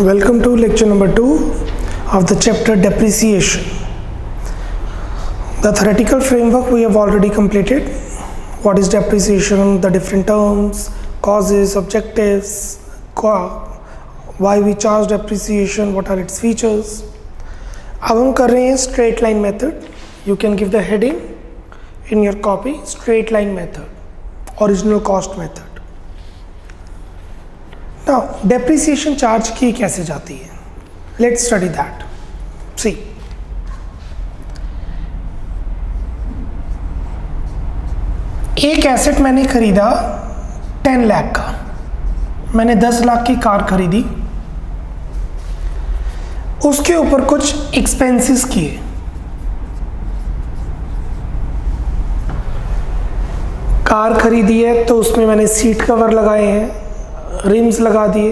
Welcome to lecture number 2 of the chapter depreciation. The theoretical framework we have already completed. What is depreciation, the different terms, causes, objectives, why we charge depreciation, what are its features. अब हम कर रहे हैं straight line method. You can give the heading in your copy, straight line method, original cost method. Now, depreciation charge की कैसे जाती है? Let's study that. See, एक एसेट मैंने खरीदा 10 लाख का, मैंने 10 लाख की कार खरीदी, उसके ऊपर कुछ एक्सपेंसेस किए, कार खरीदी है तो उसमें मैंने सीट कवर लगाए हैं, रिम्स लगा दिए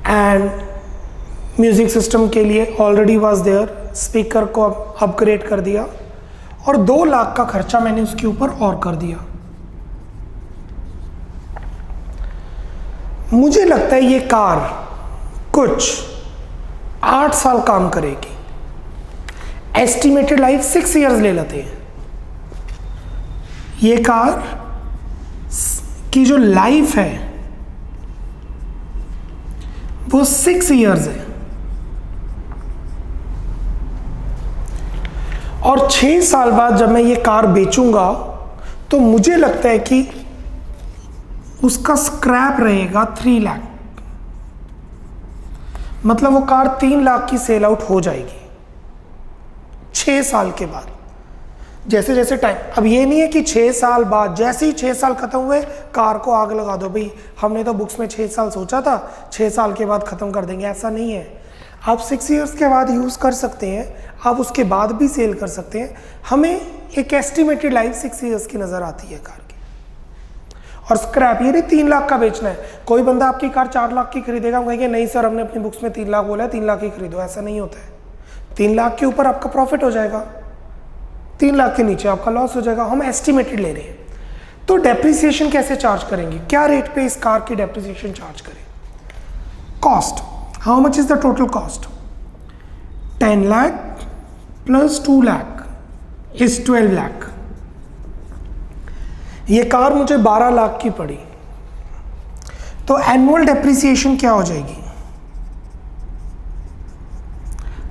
एंड म्यूज़िक सिस्टम के लिए ऑलरेडी वाज देयर, स्पीकर को अपग्रेड कर दिया और 2 लाख का खर्चा मैंने उसके ऊपर और कर दिया। मुझे लगता है ये कार कुछ 8 साल काम करेगी, एस्टिमेटेड लाइफ 6 इयर्स ले लेते हैं। ये कार की जो लाइफ है वो 6 इयर्स है और 6 साल बाद जब मैं ये कार बेचूंगा तो मुझे लगता है कि उसका स्क्रैप रहेगा 3 लाख, मतलब वो कार 3 लाख की सेल आउट हो जाएगी 6 साल के बाद। जैसे जैसे टाइम, अब ये नहीं है कि 6 साल बाद जैसे ही 6 साल खत्म हुए कार को आग लगा दो, भाई हमने तो बुक्स में 6 साल सोचा था, 6 साल के बाद ख़त्म कर देंगे, ऐसा नहीं है। आप 6 इयर्स के बाद यूज़ कर सकते हैं, आप उसके बाद भी सेल कर सकते हैं। हमें एक एस्टिमेटेड लाइफ 6 इयर्स की नज़र आती है कार की। और स्क्रैप ये नहीं 3 लाख का बेचना है। कोई बंदा आपकी कार 4 लाख की खरीदेगा, हम कहेंगे नहीं सर हमने अपनी बुक्स में 3 लाख बोला है, 3 लाख की खरीदो, ऐसा नहीं होता है। 3 लाख के ऊपर आपका प्रॉफिट हो जाएगा, 3 लाख के नीचे आपका लॉस हो जाएगा। हम एस्टिमेटेड ले रहे हैं, तो डेप्रिसिएशन कैसे चार्ज करेंगे, क्या रेट पे इस कार की डेप्रिसिएशन चार्ज करें? Cost, how much is the total cost? 10 lakh plus 2 lakh is 12 lakh. ये कार मुझे 12 लाख की पड़ी, तो एनुअल डेप्रिसिएशन क्या हो जाएगी?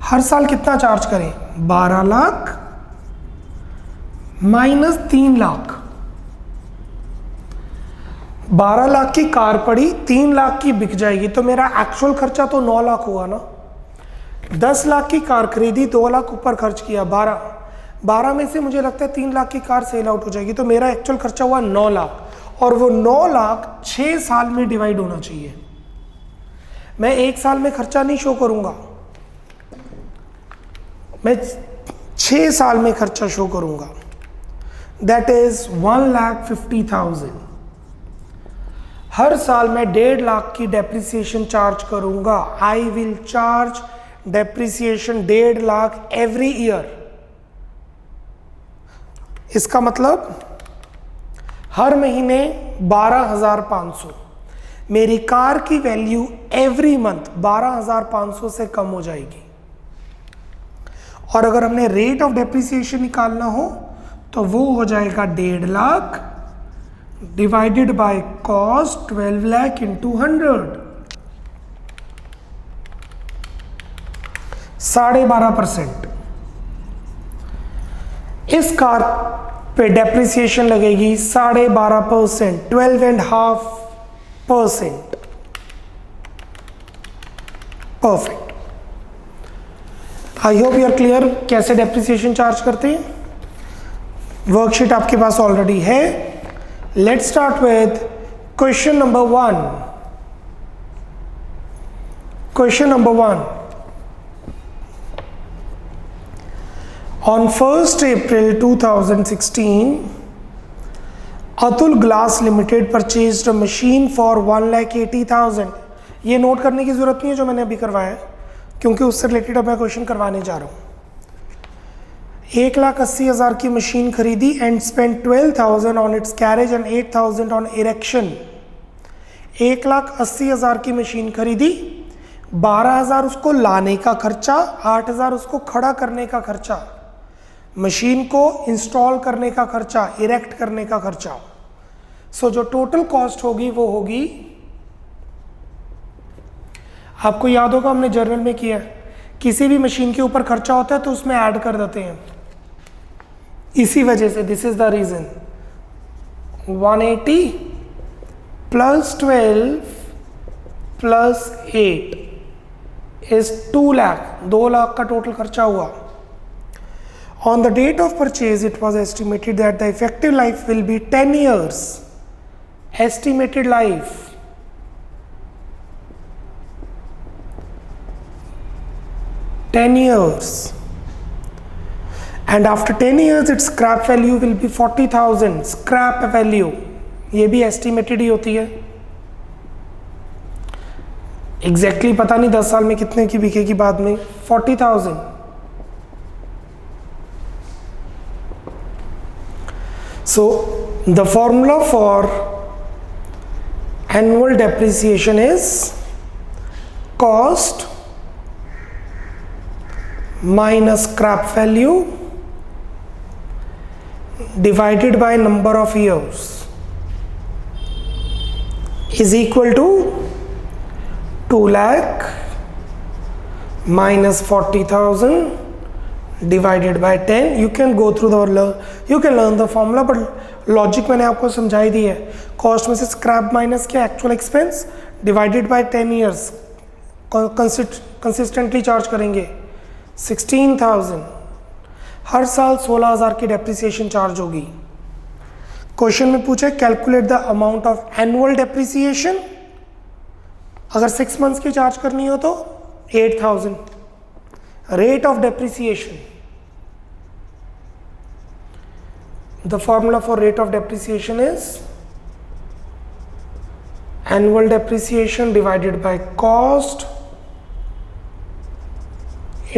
हर साल कितना चार्ज करें? 12 लाख माइनस 3 लाख। 12 लाख की कार पड़ी, 3 लाख की बिक जाएगी, तो मेरा एक्चुअल खर्चा तो 9 लाख हुआ ना। 10 लाख की कार खरीदी, 2 लाख ऊपर खर्च किया, 12 में से मुझे लगता है 3 लाख की कार सेल आउट हो जाएगी, तो मेरा एक्चुअल खर्चा हुआ 9 लाख। और वो 9 लाख 6 साल में डिवाइड होना चाहिए। मैं 1 साल में खर्चा नहीं शो करूंगा, मैं 6 साल में खर्चा शो करूंगा। That is 1,50,000। हर साल मैं 1.5 लाख की डेप्रिसिएशन चार्ज करूंगा। I will charge depreciation 1.5 lakh every year. इसका मतलब हर महीने 12,500। मेरी कार की वैल्यू एवरी मंथ 12,500 से कम हो जाएगी। और अगर हमने रेट ऑफ डेप्रिसिएशन निकालना हो तो वो हो जाएगा 1.5 lakh divided by cost 12 lakh into 100, 12.5%। इस कार पे डेप्रिसिएशन लगेगी 12.5%, 12.5%। Perfect. I hope you are clear कैसे डेप्रिसिएशन चार्ज करते हैं। वर्कशीट आपके पास ऑलरेडी है। Let's start with question number 1। Question number 1, on 1st April 2016 Atul glass limited purchased a machine for 1,80,000। ये नोट करने की जरूरत नहीं है जो मैंने अभी करवाया है, क्योंकि उससे रिलेटेड अब मैं क्वेश्चन करवाने जा रहा हूं। 1,80,000 की मशीन खरीदी and spend 12,000 on it's carriage and 8,000 on erection. 1,80,000 की मशीन खरीदी, 12,000 उसको लाने का खर्चा, 8,000 उसको खड़ा करने का खर्चा, मशीन को इंस्टॉल करने का खर्चा, इरेक्ट करने का खर्चा। सो जो टोटल कॉस्ट होगी वो होगी, आपको याद होगा हमने जर्नल में किया, किसी भी मशीन के ऊपर खर्चा होता है तो उसमें ऐड कर देते हैं, इसी वजह से this is the reason. 180 plus 12 plus 8 is 2 lakh, 2 lakh का टोटल खर्चा हुआ। On the date of purchase, it was estimated that the effective life will be 10 years. Estimated life. $10. And after 10 years, its scrap value will be 40,000. Scrap value. ये भी estimated ही होती है। Exactly पता नहीं 10 साल में कितने की बिकेगी बाद में, 40,000। So the formula for annual depreciation is cost minus scrap value divided by number of years is equal to 2 lakh minus 40,000 divided by 10. You can go through you can learn the formula, but logic मैंने आपको समझाई दी है। Cost में से scrap minus किया, actual expense divided by 10 years, consistently charge करेंगे 16,000। हर साल 16,000 की डेप्रिसिएशन चार्ज होगी। क्वेश्चन में पूछे calculate the amount of annual depreciation, अगर 6 मंथ्स की चार्ज करनी हो तो 8,000। Rate of depreciation. The formula for rate of depreciation is annual depreciation divided by cost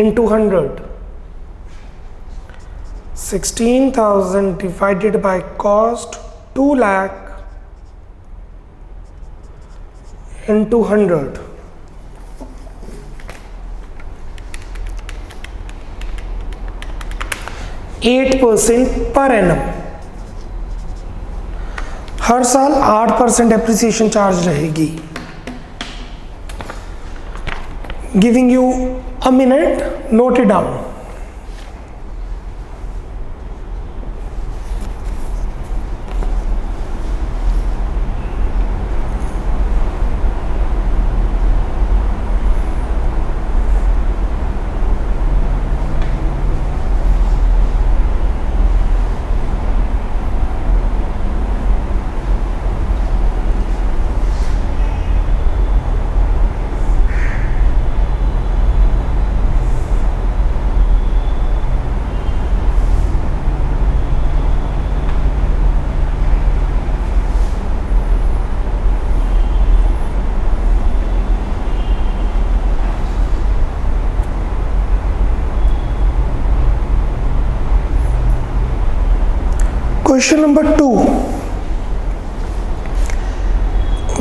into 100. 16,000 divided by cost 2 lakh into 100. 8% per annum, हर साल 8% depreciation charge रहेगी। Giving you a minute, note it down. Question number 2.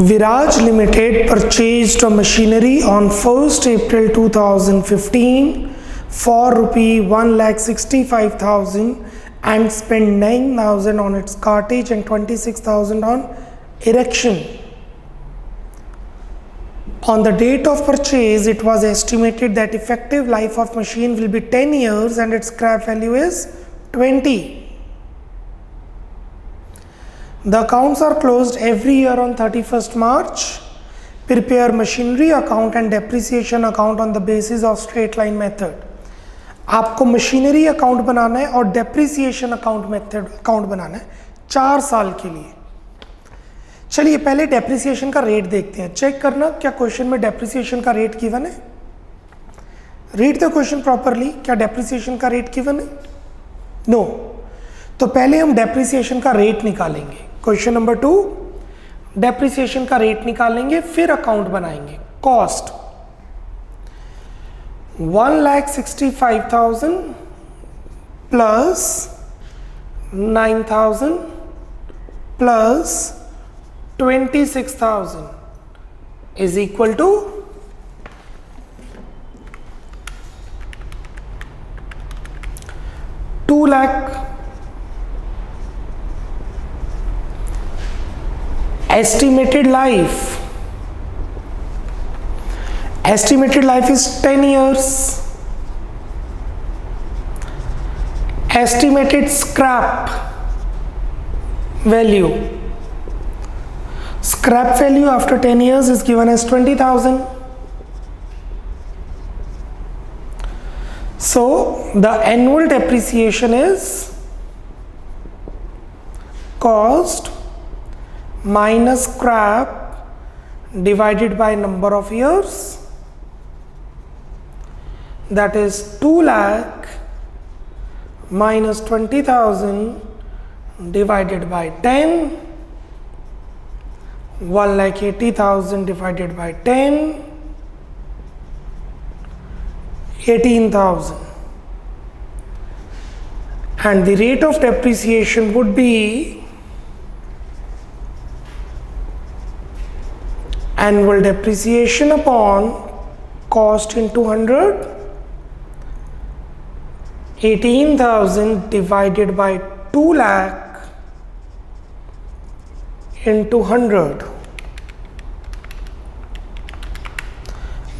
Viraj Limited purchased a machinery on 1st April 2015 for ₹1,65,000 and spent 9,000 on its cartage and 26,000 on erection. On the date of purchase, it was estimated that effective life of machine will be 10 years and its scrap value is 20. The accounts are closed every year on 31st March. Prepare machinery account and depreciation account on the basis of straight line method. आपको machinery account बनाना है और depreciation account बनाना है 4 साल के लिए। चलिए पहले डेप्रिसिएशन का रेट देखते हैं। चेक करना क्या क्वेश्चन में डेप्रिसिएशन का रेट गिवन है। रीड द क्वेश्चन प्रॉपरली, क्या डेप्रिसिएशन का रेट गिवन है? नो। तो पहले हम डेप्रिसिएशन का रेट निकालेंगे। क्वेश्चन नंबर 2, डेप्रिसिएशन का रेट निकालेंगे, फिर अकाउंट बनाएंगे। Cost 1,65,000 plus 9,000 plus 26,000 is equal to 2 lakh. Estimated life is 10 years. Estimated scrap value after 10 years is given as 20,000. So the annual depreciation is cost minus scrap divided by number of years, that is 2 lakh minus 20,000 divided by 10, 1,80,000 divided by 10, 18,000, and the rate of depreciation would be annual depreciation upon cost into 100, 18,000 divided by 2 lakh into 100,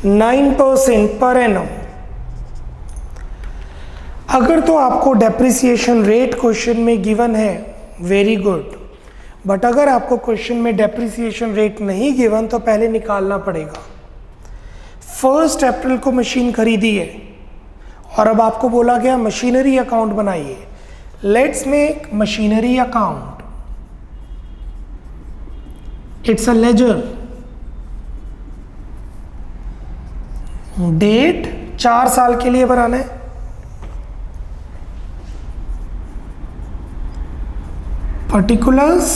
9% per annum। अगर तो आपको depreciation rate question में given है, very good, but अगर आपको question में depreciation rate नहीं given तो पहले निकालना पड़ेगा। 1 अप्रैल को मशीन खरीदी है और अब आपको बोला गया मशीनरी अकाउंट बनाइए। Let's make machinery account, it's a ledger. Date 4 साल के लिए बनाना है। Particulars,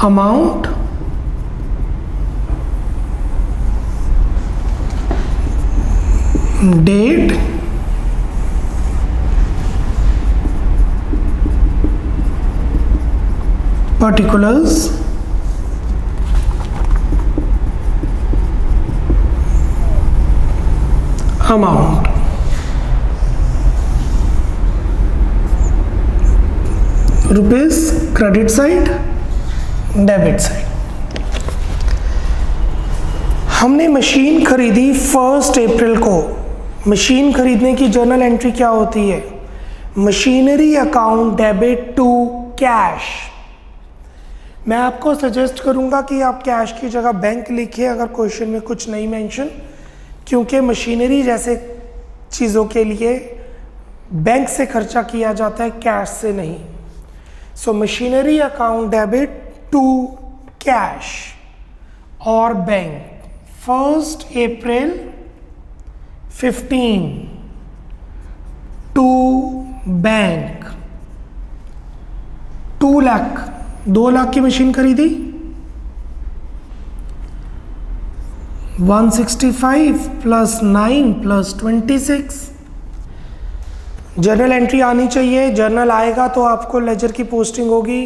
amount, date, particulars, amount। Rupees credit side, debit side. हमने मशीन खरीदी 1 अप्रैल को। मशीन खरीदने की जर्नल एंट्री क्या होती है? Machinery account debit to cash. मैं आपको सजेस्ट करूंगा कि आप कैश की जगह बैंक लिखिए अगर क्वेश्चन में कुछ नहीं मेंशन, क्योंकि मशीनरी जैसे चीज़ों के लिए बैंक से खर्चा किया जाता है, कैश से नहीं। So machinery account debit to cash or bank 1st April 15 to bank 2 lakh, 2 lakh की मशीन खरीदी, 165 प्लस 9 प्लस 26। जर्नल एंट्री आनी चाहिए। जर्नल आएगा तो आपको लेजर की पोस्टिंग होगी।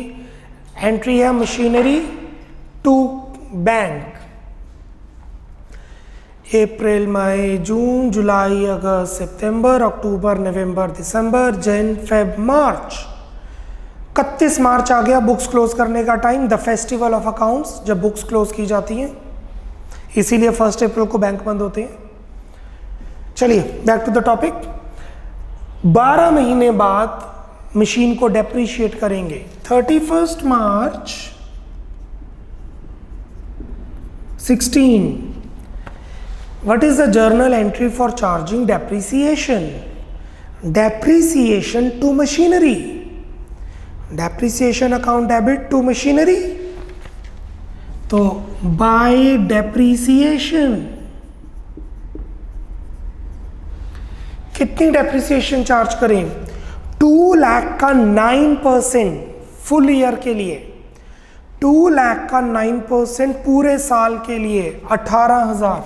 एंट्री है मशीनरी टू बैंक। अप्रैल, मई, जून, जुलाई, अगस्त, सितंबर, अक्टूबर, नवंबर, दिसंबर, जन, फेब, मार्च। 31 मार्च आ गया बुक्स क्लोज करने का time, the festival of accounts, जब बुक्स क्लोज की जाती हैं, इसीलिए 1 अप्रैल को बैंक बंद होते हैं। चलिए बैक टू द टॉपिक। 12 महीने बाद मशीन को डेप्रीशिएट करेंगे। 31 March 16, what is the journal entry for charging depreciation? Depreciation to machinery, depreciation account debit to machinery. तो बाय डेप्रीसिएशन कितनी डेप्रिसिएशन चार्ज करें? 2 लाख का 9% फुल ईयर के लिए, 2 लाख का 9% पूरे साल के लिए 18,000,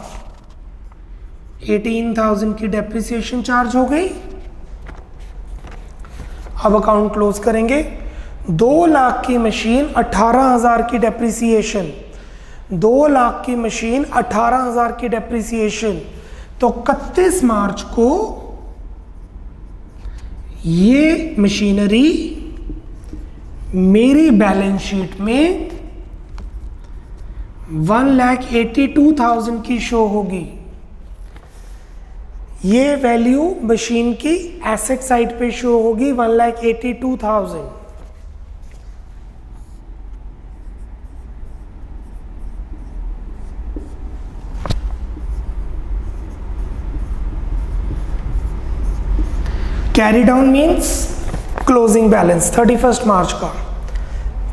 18,000 की डेप्रिसिएशन चार्ज हो गई। अब अकाउंट क्लोज करेंगे। 2 लाख की मशीन, 18,000 की डेप्रिसिएशन, 2 लाख की मशीन, 18,000 की डेप्रिसिएशन, तो 31 मार्च को ये मशीनरी मेरी बैलेंस शीट में 1,82,000 की शो होगी। ये वैल्यू मशीन की एसेट साइड पे शो होगी 1,82,000। Carry down means closing balance 31 मार्च का।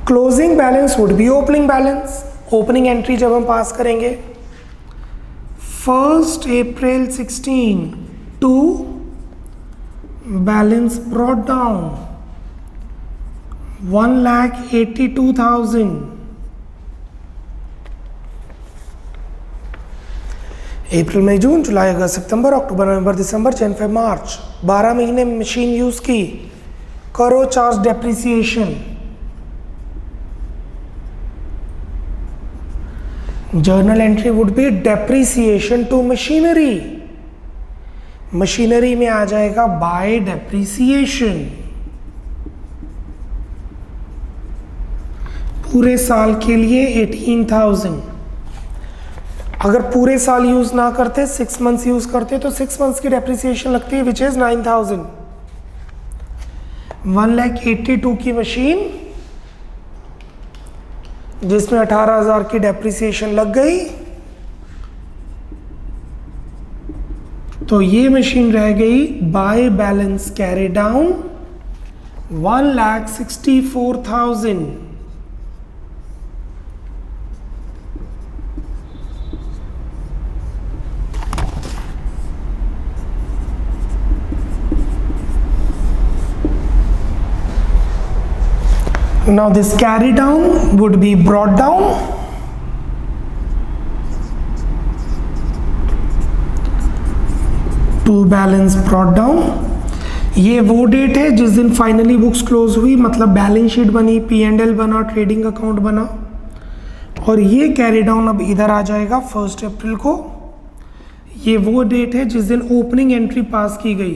Closing balance would be opening balance. Opening entry जब हम पास करेंगे 1 April 16 to balance brought down 1,82,000। अप्रैल मई जून जुलाई अगस्त सितंबर अक्टूबर नवंबर दिसंबर जनवरी फरवरी मार्च 12 महीने मशीन यूज की। करो charge depreciation. Journal entry would be depreciation to machinery. Machinery में आ जाएगा बाय डेप्रिसिएशन। पूरे साल के लिए 18,000। अगर पूरे साल यूज ना करते 6 मंथ्स यूज करते तो 6 मंथ्स की डेप्रिसिएशन लगती है विच इज 9,000। 1,82,000 की मशीन जिसमें 18,000 की डेप्रिसिएशन लग गई तो ये मशीन रह गई bye balance carry down 1,64,000। Now this carry down would be brought down to balance brought down। ये वो डेट है जिस दिन फाइनली बुक्स क्लोज हुई, मतलब बैलेंस शीट बनी, P&L बना, ट्रेडिंग अकाउंट बना। और ये कैरी डाउन अब इधर आ जाएगा 1 अप्रैल को। ये वो डेट है जिस दिन ओपनिंग एंट्री पास की गई।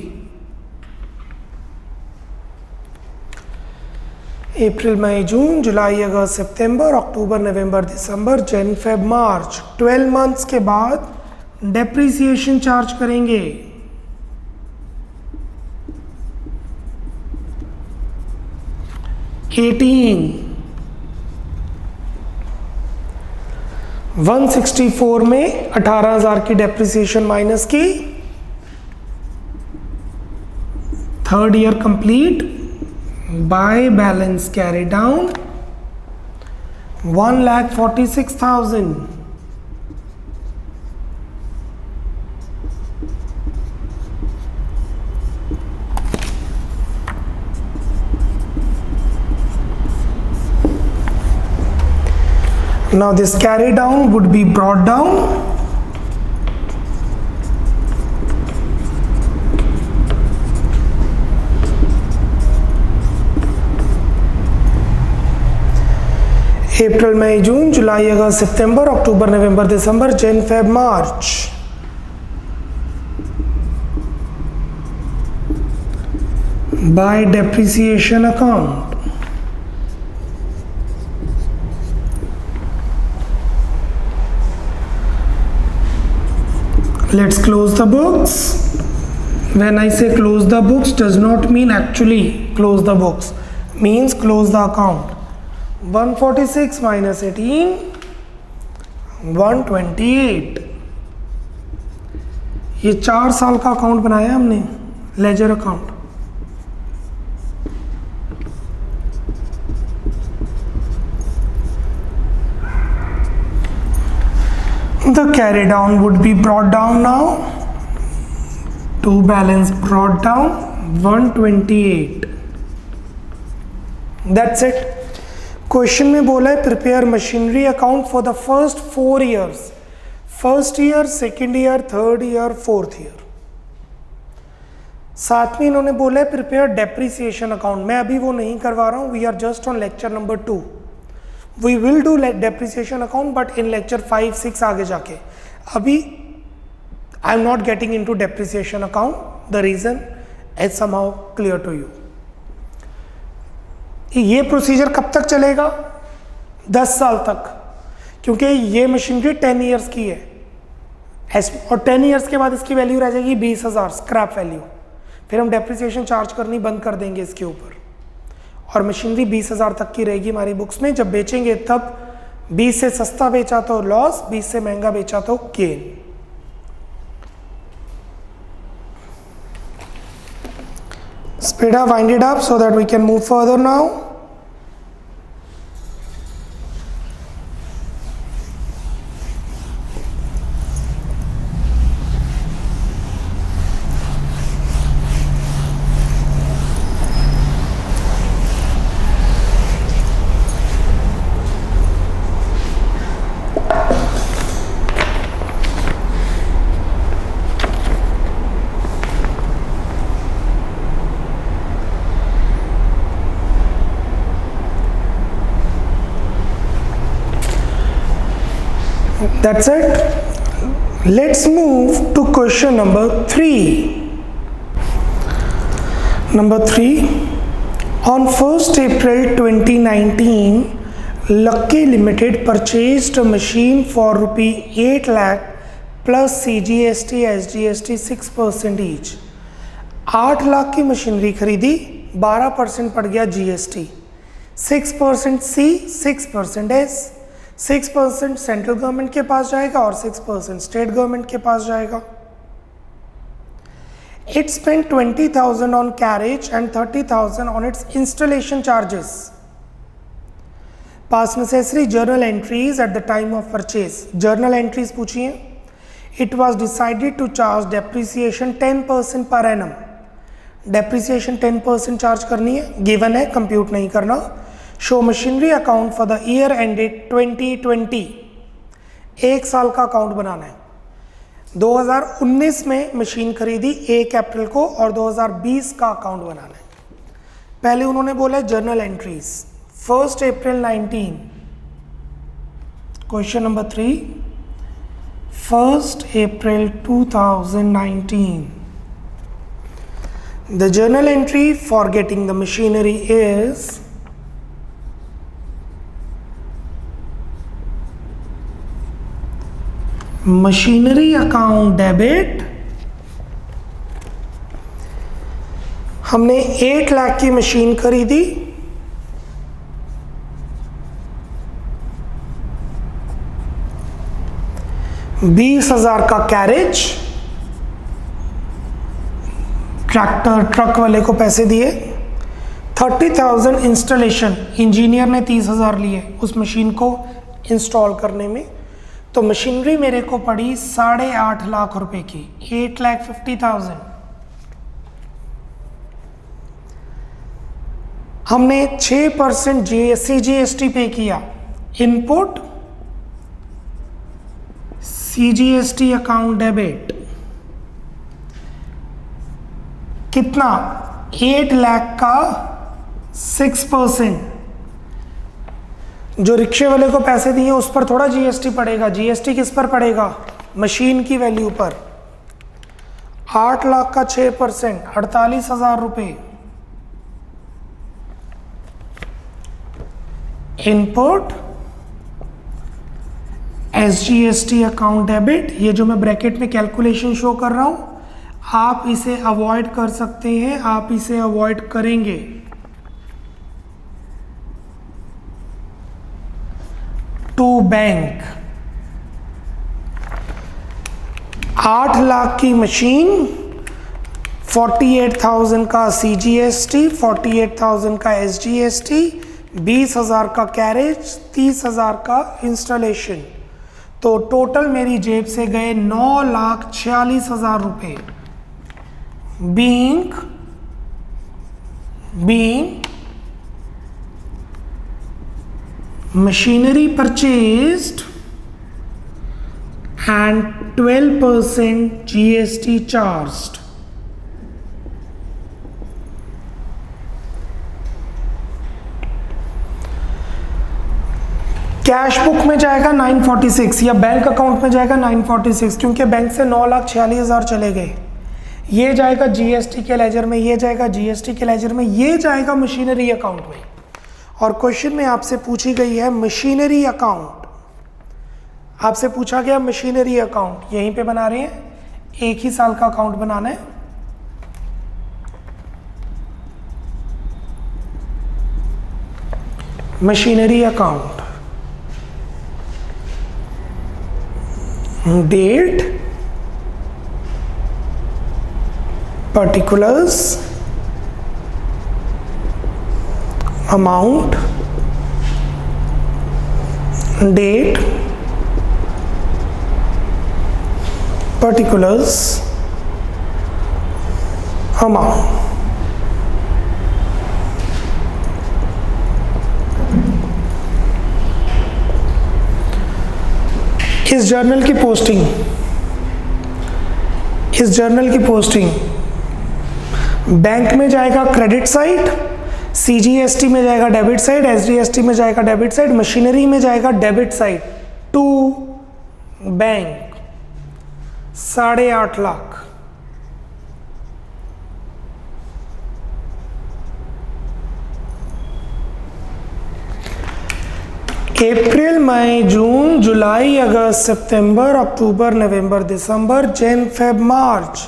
अप्रैल मई जून जुलाई अगस्त सितंबर अक्टूबर नवंबर दिसंबर जनवरी फरवरी मार्च 12 मंथ्स के बाद डेप्रिसिएशन चार्ज करेंगे। $164 में 18,000 की डेप्रिसिएशन माइनस की। 3rd year complete by balance carry down 1,46,000। Now this carry down would be brought down अप्रैल मई जून जुलाई अगस्त सितंबर अक्टूबर नवंबर दिसंबर जनवरी फरवरी मार्च। By depreciation account. Let's close the books. When I say close the books does not mean actually close the books, means close the account. 146 minus 18 128। ये 4 साल का अकाउंट बनाया हमने, ledger account. The carry down would be brought down now to balance brought down 128। That's it। Question में बोला है prepare machinery account for the first 4 years, first year, second year, third year, fourth year. साथ में इन्होंने बोला है prepare depreciation account. मैं अभी वो नहीं करवा रहा हूँ, we are just on lecture number 2। We will do depreciation account but in lecture 5, 6 आगे जाके। अभी I am not getting into depreciation account. The reason is somehow clear to you. ये प्रोसीजर कब तक चलेगा? 10 साल तक, क्योंकि ये मशीनरी 10 ईयर्स की है और 10 ईयर्स के बाद इसकी वैल्यू रह जाएगी 20,000 स्क्रैप वैल्यू। फिर हम डेप्रिसिएशन चार्ज करनी बंद कर देंगे इसके ऊपर और मशीनरी 20,000 तक की रहेगी हमारी बुक्स में। जब बेचेंगे तब 20 से सस्ता बेचा तो लॉस, 20 से महंगा बेचा तो gain. Speed up, wind it up so that we can move further now. That's it. Let's move to question number 3. Number 3. On 1st April 2019, Lucky Limited purchased a machine for ₹8 lakh plus CGST, SGST 6% each. 8 lakh की machinery खरीदी, 12% पड़ गया GST, 6% C, 6% S। 6% central government के पास जाएगा और 6% state government के पास जाएगा। It spent 20,000 on carriage and 30,000 on its installation charges. Pass necessary journal entries at the time of purchase. Journal entries पूछिए। It was decided to charge depreciation 10% per annum. Depreciation 10% charge करनी है, given है, compute नहीं करना। Show machinery account for the year ended 2020, 1 साल का account बनाना है। 2019 में मशीन खरीदी 1 अप्रैल को और 2020 का अकाउंट बनाना है। पहले उन्होंने बोला journal entries 1st April 19। Question number 3, 1st April 2019. The journal entry for getting the machinery is machinery account debit. हमने 8 लाख की मशीन खरीदी, $20,000 का कैरेज, ट्रैक्टर ट्रक वाले को पैसे दिए, 30,000 इंस्टॉलेशन, इंजीनियर ने 30,000 लिए उस मशीन को इंस्टॉल करने में। तो मशीनरी मेरे को पड़ी 8.5 लाख रुपए की, 8,50,000। हमने 6% CGST पे किया। इनपुट CGST अकाउंट डेबिट कितना? 8 लाख का 6%। जो रिक्शे वाले को पैसे दिए उस पर थोड़ा GST पड़ेगा। GST किस पर पड़ेगा? मशीन की वैल्यू पर। 8 लाख का 6%, 48,000 रुपये। Input SGST account debit. ये जो मैं ब्रैकेट में कैलकुलेशन शो कर रहा हूं, आप इसे अवॉइड कर सकते हैं, आप इसे अवॉइड करेंगे। टू बैंक 8 लाख की मशीन, 48,000 का CGST, 48,000 का SGST, 20,000 का कैरेज, 30,000 का इंस्टॉलेशन। तो टोटल मेरी जेब से गए 9,46,000 रुपये। Being machinery purchased and 12% GST charged. Cash book में जाएगा 946 या बैंक अकाउंट में जाएगा 946, क्योंकि बैंक से 9,46,000 चले गए। ये जाएगा जीएसटी के लेजर में, ये जाएगा जीएसटी के लेजर में, ये जाएगा मशीनरी अकाउंट में। और क्वेश्चन में आपसे पूछी गई है मशीनरी अकाउंट, आपसे पूछा गया मशीनरी अकाउंट, यहीं पे बना रहे हैं, एक ही साल का अकाउंट बनाना है। Machinery account, date, particulars, amount, date, particulars, amount। इस जर्नल की पोस्टिंग, इस जर्नल की पोस्टिंग बैंक में जाएगा क्रेडिट साइड, सीजीएसटी में जाएगा डेबिट साइड, एसडीएसटी में जाएगा डेबिट साइड, मशीनरी में जाएगा debit side to bank 8.5 lakh. अप्रैल, मई, जून, जुलाई, अगस्त, सितंबर, अक्टूबर, नवंबर, दिसंबर, जन, फेब, मार्च,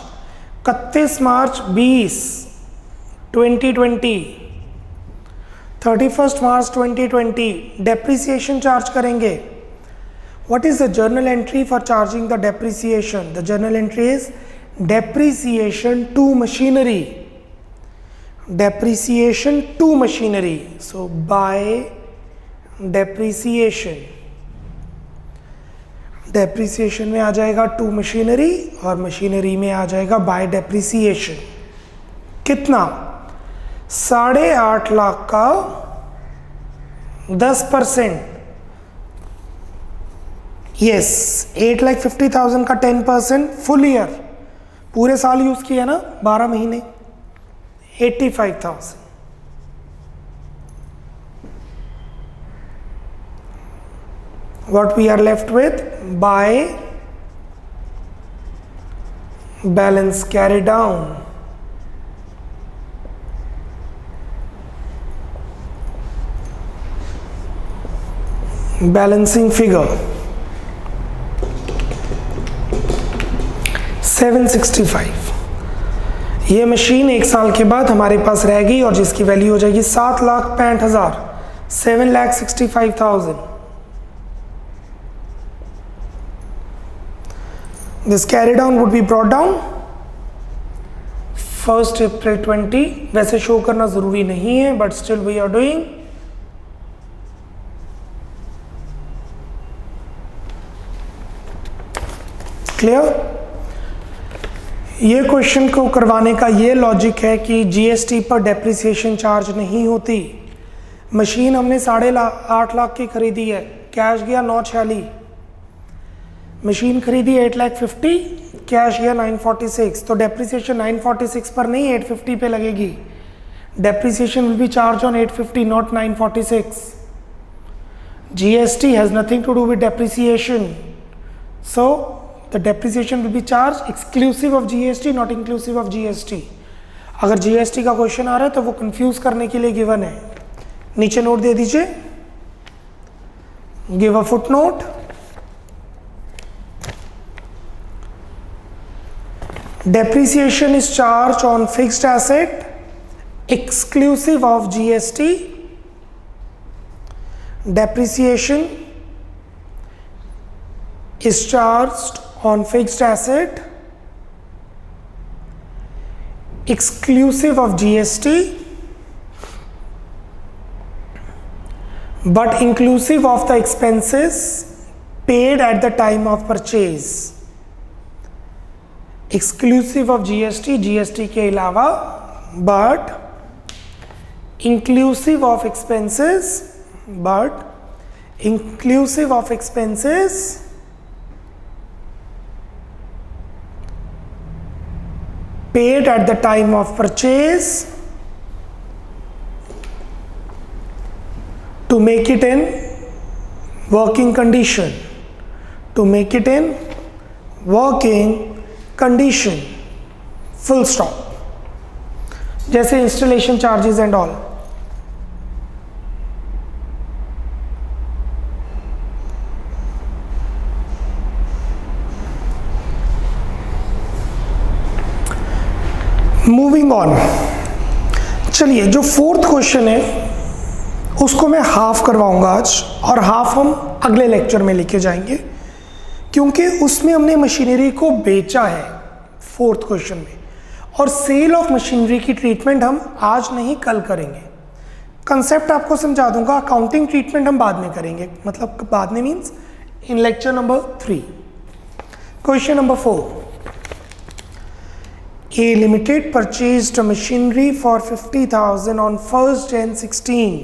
31 मार्च 2020, 31 मार्च 2020 डेप्रिसिएशन चार्ज करेंगे। What is the journal entry for charging the depreciation? The journal entry is depreciation to machinery, depreciation to machinery. So by depreciation, depreciation में आ जाएगा टू मशीनरी और मशीनरी में आ जाएगा बाय डेप्रिसिएशन। कितना? 8.5 लाख का 10%, यस 8,50,000 का 10% फुल ईयर, पूरे साल यूज किया ना, 12 महीने, 85,000। What we are left with? By balance carry down, balancing figure 765। ये मशीन 1 साल के बाद हमारे पास रहेगी और जिसकी वैल्यू हो जाएगी 7,65,000, 7,65,000। This carry down would be brought down 1st April 20। वैसे शो करना जरूरी नहीं है, but still we are doing। Clear? ये क्वेश्चन को करवाने का ये लॉजिक है कि जीएसटी पर डेप्रिसिएशन चार्ज नहीं होती। मशीन हमने 8.5 लाख की खरीदी है, कैश गया 946, मशीन खरीदी 8,50,000, कैश गया 946, तो डेप्रिसिएशन 946 पर नहीं 850 पे लगेगी। Depreciation will be charge on 850, not 946। GST has nothing to do with depreciation, so the depreciation will be charge exclusive of GST, not inclusive of GST. अगर जीएसटी का क्वेश्चन आ रहा है तो वो कंफ्यूज करने के लिए गिवन है। नीचे नोट दे दीजिए, give a foot note. Depreciation is charged on fixed asset exclusive of GST. Depreciation is charged on fixed asset exclusive of GST but inclusive of the expenses paid at the time of purchase। Exclusive of GST, GST के अलावा, but inclusive of expenses, but inclusive of expenses paid at the time of purchase to make it in working condition, to make it in working condition, full stop. जैसे installation charges and all. Moving on, चलिए जो fourth question है उसको मैं half करवाऊंगा आज, और half हम अगले लेक्चर में लेके जाएंगे, क्योंकि उसमें हमने मशीनरी को बेचा है फोर्थ क्वेश्चन में, और सेल ऑफ मशीनरी की ट्रीटमेंट हम आज नहीं कल करेंगे। कंसेप्ट आपको समझा दूंगा, अकाउंटिंग ट्रीटमेंट हम बाद में करेंगे, मतलब बाद में means in lecture number 3। Question number 4, A Limited purchased a machinery for 50,000 on 1st Jan 16.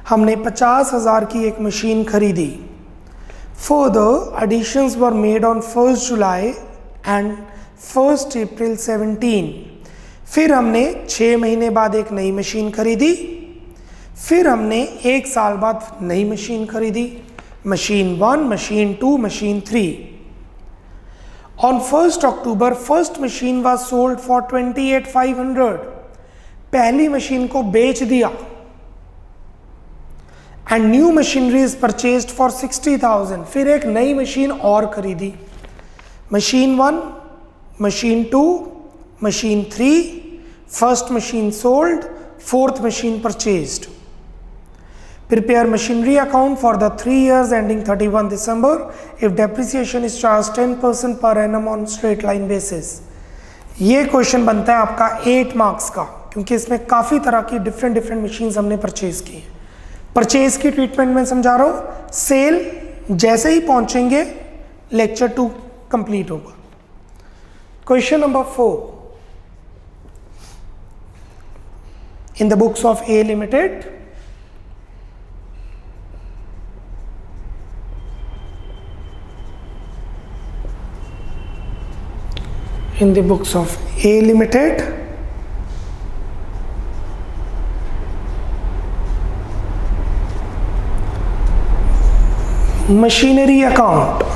हमने 50,000 की एक मशीन खरीदी। Further additions were made on 1st July and 1st April 17. फिर हमने 6 महीने बाद एक नई मशीन खरीदी, फिर हमने 1 साल बाद नई मशीन खरीदी, machine 1, machine 2, machine 3। On 1st October, first machine was sold for 28,500. पहली मशीन को बेच दिया। And new machinery is purchased for 60,000. फिर एक नई मशीन और खरीदी, machine 1, machine 2, machine 3, first machine sold, fourth machine purchased. Prepare machinery account for the 3 years ending 31 December if depreciation is charged 10% per annum on straight line basis. ये question बनता है आपका 8 marks का, क्योंकि इसमें काफ़ी तरह की डिफरेंट मशीन्स हमने परचेज की हैं। परचेज की ट्रीटमेंट में समझा रहा हूँ, सेल जैसे ही पहुंचेंगे लेक्चर 2 कंप्लीट होगा। Question number 4, in the books of A Limited, in the books of A Limited, machinery account,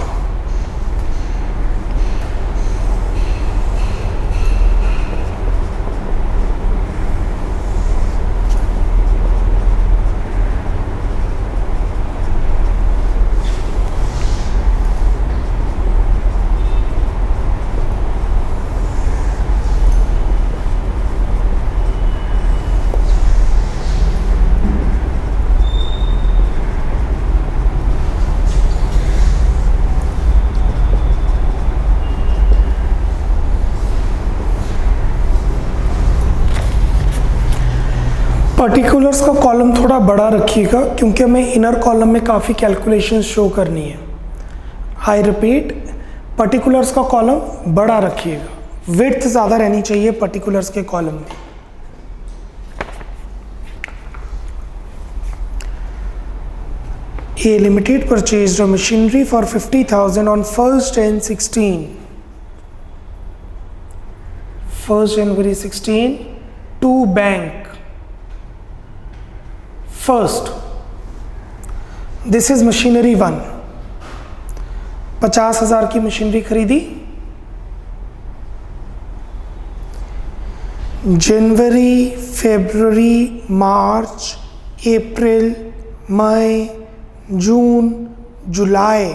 particulars का कॉलम थोड़ा बड़ा रखिएगा, क्योंकि हमें इनर कॉलम में काफ़ी कैलकुलेशंस शो करनी है। आई रिपीट, पर्टिकुलर्स का कॉलम बड़ा रखिएगा, विड्थ ज़्यादा रहनी चाहिए पर्टिकुलर्स के कॉलम में। A Limited purchased a machinery for 50,000 on 1st Jan 16. 1st January 16 to bank. First, this is machinery 1. 50,000 की मशीनरी खरीदी, जनवरी, फरवरी, मार्च, अप्रैल, मई, जून, जुलाई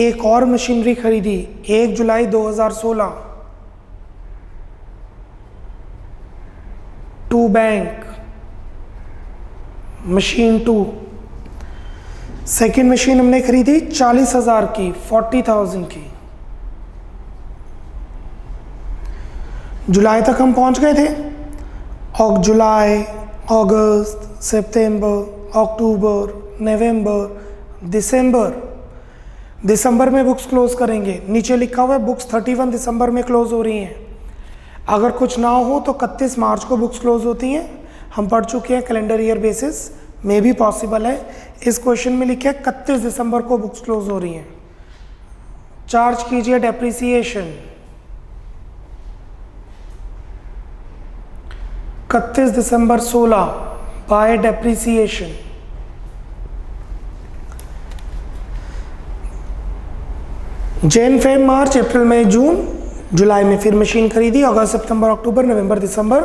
एक और मशीनरी खरीदी 1 जुलाई 2016 to bank, machine 2। Second machine हमने खरीदी 40,000 की, 40,000 की। जुलाई तक हम पहुंच गए थे। जुलाई, अगस्त, सितंबर, अक्टूबर, नवंबर, दिसंबर में बुक्स क्लोज करेंगे। नीचे लिखा हुआ है बुक्स 31 दिसंबर में क्लोज हो रही हैं। अगर कुछ ना हो तो 31 मार्च को बुक्स क्लोज होती हैं। हम पढ़ चुके हैं कैलेंडर ईयर बेसिस में भी पॉसिबल है। इस क्वेश्चन में लिखा है 31 दिसंबर को बुक्स क्लोज हो रही हैं। चार्ज कीजिए डेप्रिसिएशन 31 दिसंबर 16 बाय डेप्रिसिएशन। जैन फेब मार्च अप्रैल मई जून जुलाई में फिर मशीन खरीदी, अगस्त सितंबर अक्टूबर नवंबर दिसंबर,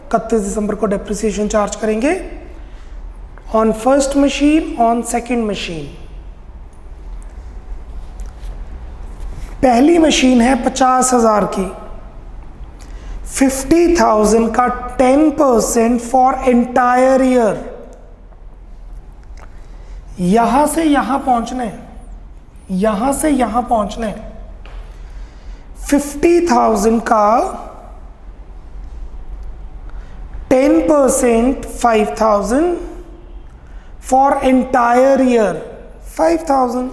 31 दिसंबर को डेप्रिसिएशन चार्ज करेंगे on first machine, on second machine. पहली मशीन है 50,000 की, 50,000 का 10% फॉर एंटायर ईयर। यहां से यहां पहुंचने, यहां से यहां पहुंचने 50,000 का 10% 5,000 फॉर एंटायर ईयर 5,000।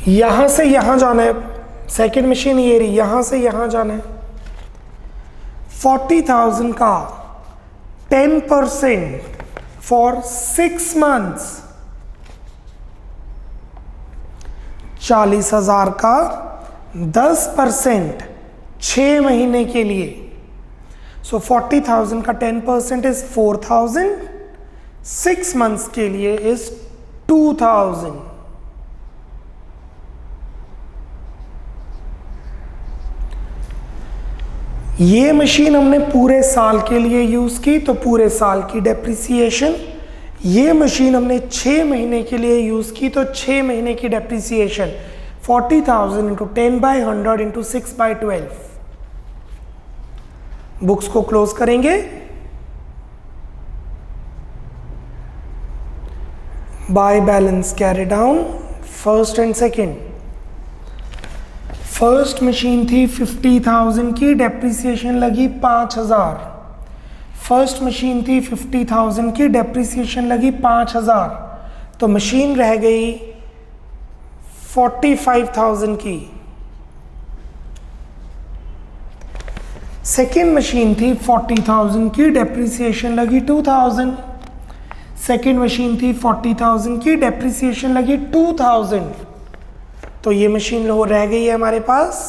यहां से यहां जाना है, सेकेंड मशीन ये रही, यहां से यहां जाना है। 40,000 का 10% फॉर 6 मंथ्स, 40,000 का 10% 6 महीने के लिए। सो 40,000 का 10% इज 4,000, 6 मंथ्स के लिए इज 2,000। ये मशीन हमने पूरे साल के लिए यूज की तो पूरे साल की डेप्रिसिएशन, ये मशीन हमने 6 महीने के लिए यूज की तो 6 महीने की डेप्रिसिएशन 40,000 इंटू 10/100 इंटू 6/12। बुक्स को क्लोज करेंगे, bye balance carry down first and second. First machine थी 50,000 की, डेप्रिसिएशन लगी 5,000। फर्स्ट मशीन थी 50,000 की, डेप्रिसिएशन लगी 5,000, तो मशीन रह गई 45,000 की। सेकेंड मशीन थी 40,000 की, डेप्रिसिएशन लगी 2,000। सेकेंड मशीन थी 40,000 की, डेप्रिसिएशन लगी 2,000, तो ये मशीन रह गई है हमारे पास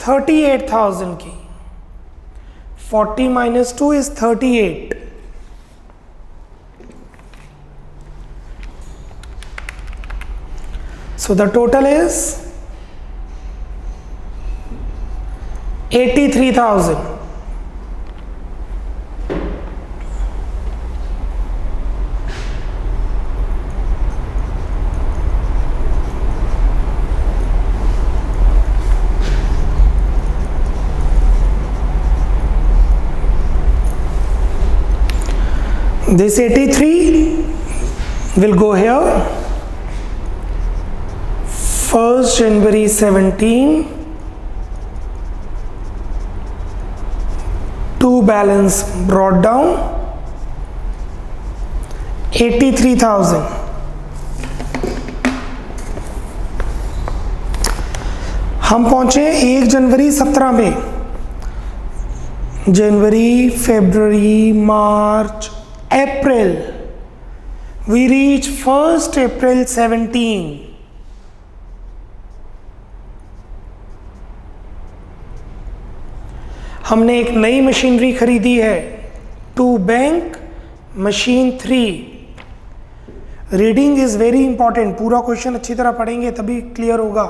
38,000 की। 40 - 2 is 38। So the total is 83,000। This 83 will go here. 1st January 17 to balance brought down 83,000। हम पहुंचे 1 जनवरी 17 में, जनवरी, फरवरी, मार्च, अप्रैल, we reach 1st April 17। हमने एक नई मशीनरी खरीदी है, to bank machine 3। Reading is very important, पूरा क्वेश्चन अच्छी तरह पढ़ेंगे तभी क्लियर होगा।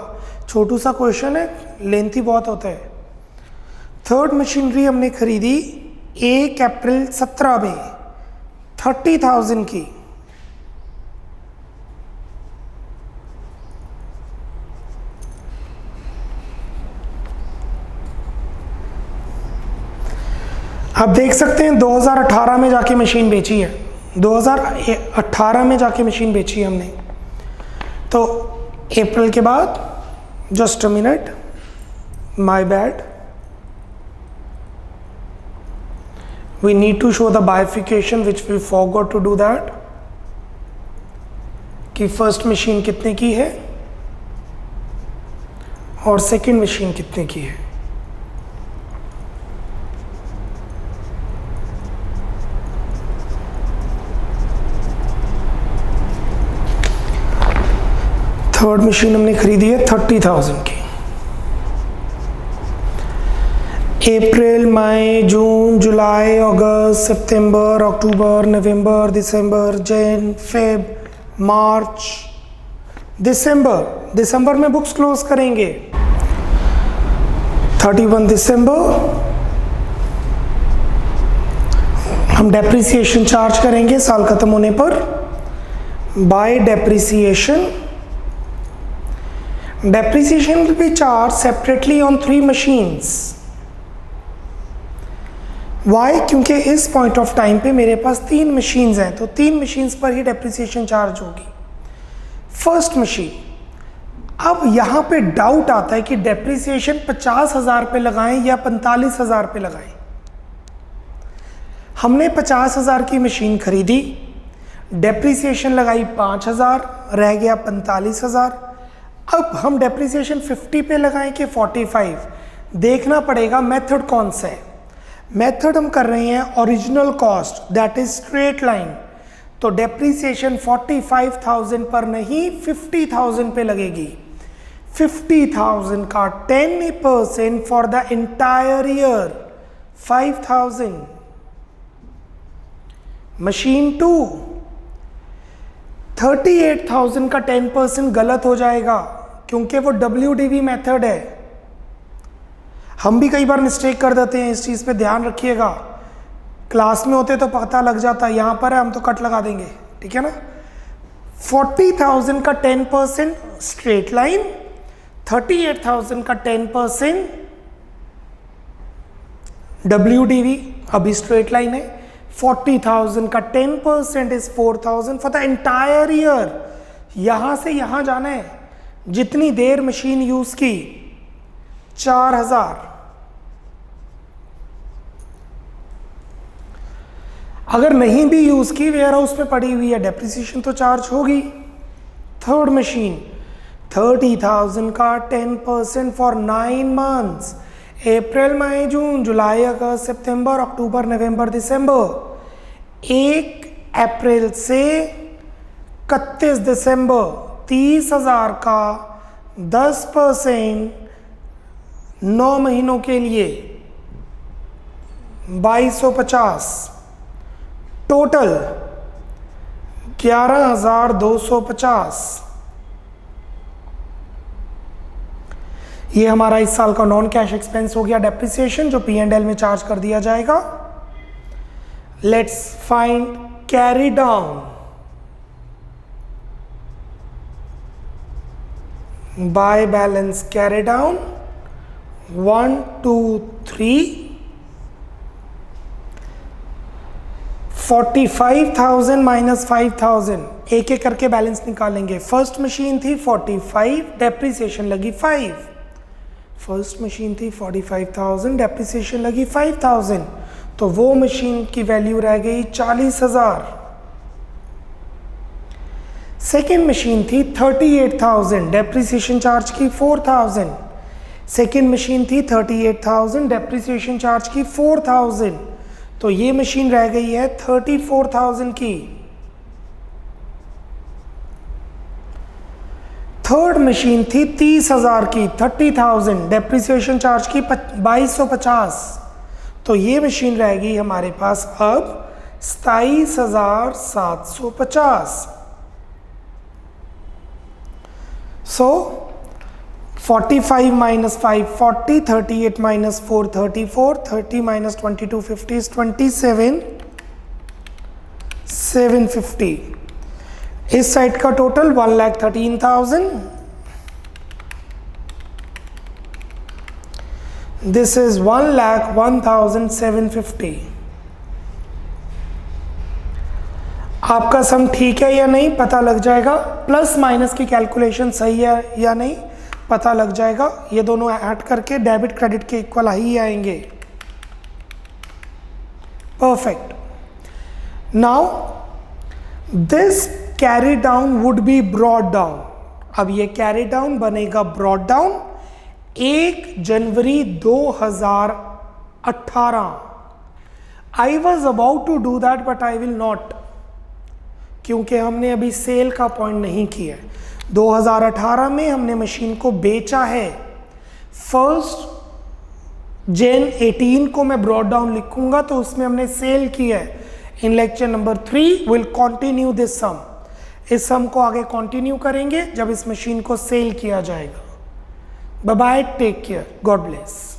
छोटू सा क्वेश्चन है, लेंथी बहुत होता है। थर्ड मशीनरी हमने खरीदी 1 अप्रैल 17 में 30,000 की। आप देख सकते हैं 2018 में जाके मशीन बेची है, 2018 में जाके मशीन बेची है हमने। तो अप्रैल के बाद, just a minute, my bad, we need to show the bifurcation which we forgot to do that, कि फर्स्ट मशीन कितने की है और सेकंड मशीन कितने की है। थर्ड मशीन हमने खरीदी है 30,000 की। अप्रैल, मई, जून, जुलाई, अगस्त, सितंबर, अक्टूबर, नवंबर, दिसंबर, जन, फेब, मार्च, दिसंबर में बुक्स क्लोज करेंगे। 31 दिसंबर हम डेप्रिसिएशन चार्ज करेंगे साल खत्म होने पर by depreciation will be charge separately on 3 machines. Why? क्योंकि इस पॉइंट ऑफ टाइम पे मेरे पास 3 मशीन्स हैं, तो 3 मशीन्स पर ही डेप्रिसिएशन चार्ज होगी। फर्स्ट मशीन, अब यहाँ पे डाउट आता है कि डेप्रिसिएशन 50,000 पे लगाएं या 45,000 पे लगाएं। हमने 50,000 की मशीन खरीदी, डेप्रिसिएशन लगाई 5,000, रह गया 45,000। अब हम डेप्रिसिएशन 50 पे लगाएं कि 45, देखना पड़ेगा मेथड कौन सा है। मेथड हम कर रहे हैं original cost, that is straight line, तो डेप्रिसिएशन 45,000 पर नहीं 50,000 पे लगेगी। 50,000 का 10% for the entire year 5,000। Machine 2 38,000 का 10% गलत हो जाएगा क्योंकि वो WDV मेथड है। हम भी कई बार मिस्टेक कर देते हैं, इस चीज़ पे ध्यान रखिएगा। क्लास में होते तो पता लग जाता, यहाँ पर है हम तो कट लगा देंगे, ठीक है ना। 40,000 का 10% स्ट्रेट लाइन, 38,000 का 10% WDV, अभी स्ट्रेट लाइन है। 40,000 का 10% is 4,000 for the entire year. यहां से यहां जाना है, जितनी देर मशीन यूज की 4,000। अगर नहीं भी यूज की, वेयर हाउस में पड़ी हुई है, डेप्रिसिएशन तो चार्ज होगी। थर्ड मशीन 30,000 का 10% फॉर 9 मंथ्स, अप्रैल, मई, जून, जुलाई, अगस्त, सितंबर, अक्टूबर, नवंबर, दिसंबर। 1 अप्रैल से 31 दिसंबर 30,000 का 10% 9 महीनों के लिए 2250, टोटल 11,250। ये हमारा इस साल का नॉन कैश एक्सपेंस हो गया डेप्रिसिएशन, जो P&L में चार्ज कर दिया जाएगा। Let's find carry down. Bye balance carry down 1 2 3 45,000 minus 5,000, एक एक करके बैलेंस निकालेंगे। फर्स्ट मशीन थी 45, डेप्रिसिएशन लगी 5। फर्स्ट मशीन थी 45,000, डेप्रिसिएशन लगी 5,000, तो वो मशीन की वैल्यू रह गई 40,000। सेकेंड मशीन थी 38,000, डेप्रिसिएशन चार्ज की 4,000। सेकेंड मशीन थी 38,000, डेप्रिसिएशन चार्ज की 4,000, तो ये मशीन रह गई है 34,000 की। थर्ड मशीन थी 30,000 की, 30,000, डेप्रिसिएशन चार्ज की 2250, तो ये मशीन रह गई हमारे पास अब 27,750। सो 45 minus 5 40, 38 minus 4 34, 30 minus 22 50 is 27,750। इस साइड का टोटल 1,13,000, दिस इज 1,01,750। आपका सम ठीक है या नहीं पता लग जाएगा, प्लस माइनस की कैलकुलेशन सही है या नहीं पता लग जाएगा। ये दोनों ऐड करके डेबिट क्रेडिट के इक्वल ही आएंगे। Perfect. Now this carry down would be brought down. अब ये कैरी डाउन बनेगा ब्रॉट डाउन 1 जनवरी 2018। I was about to do that but I will not, क्योंकि हमने अभी सेल का पॉइंट नहीं किया। 2018 में हमने मशीन को बेचा है। फर्स्ट जेन 18 को मैं ब्रॉड डाउन लिखूंगा तो उसमें हमने सेल किया है। In lecture number 3 will continue this sum, इस सम को आगे कंटिन्यू करेंगे जब इस मशीन को सेल किया जाएगा। Bye bye, take care, God bless.